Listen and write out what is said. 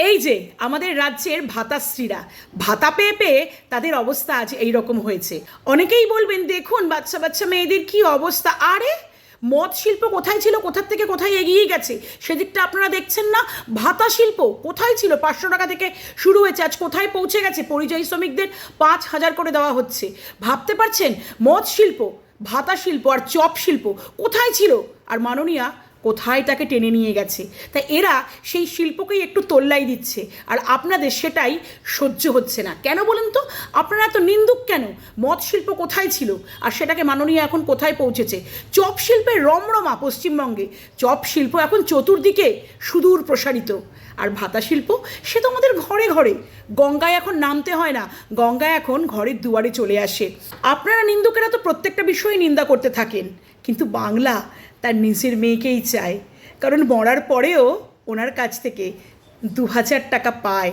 এই যে আমাদের রাজ্যের ভাতাশ্রীরা ভাতা পেয়ে পেয়ে তাদের অবস্থা আজ এই রকম হয়েছে। অনেকেই বলবেন দেখুন বাচ্চা বাচ্চা মেয়েদের কি অবস্থা। আরে মদ শিল্প কোথায় ছিল, কোথার থেকে কোথায় এগিয়ে গেছে সেদিকটা আপনারা দেখছেন না? ভাতা শিল্প কোথায় ছিল, 500 টাকা থেকে শুরু হয়েছে, আজ কোথায় পৌঁছে গেছে? পরিযায়ী শ্রমিকদের 5,000 করে দেওয়া হচ্ছে। ভাবতে পারছেন? মদ শিল্প, ভাতা শিল্প আর চপ শিল্প কোথায় ছিল, আর মাননীয়া কোথায় তাকে টেনে নিয়ে গেছে। তাই এরা সেই শিল্পকেই একটু তোল্লাই দিচ্ছে, আর আপনাদের সেটাই সহ্য হচ্ছে না। কেন বলেন তো? আপনারা এত নিন্দুক কেন? মদ শিল্প কোথায় ছিল আর সেটাকে মাননীয় এখন কোথায় পৌঁছেছে? চপ শিল্পের রমরমা পশ্চিমবঙ্গে, চপ শিল্প এখন চতুর্দিকে সুদূর প্রসারিত। আর ভাতা শিল্প সে তো আমাদের ঘরে ঘরে, গঙ্গায় এখন নামতে হয় না, গঙ্গায় এখন ঘরের দুয়ারে চলে আসে। আপনারা নিন্দুকেরা তো প্রত্যেকটা বিষয়ে নিন্দা করতে থাকেন, কিন্তু বাংলা তার নিজের মেয়েকেই চায়, কারণ মরার পরেও ওনার কাছ থেকে 2,000 টাকা পায়।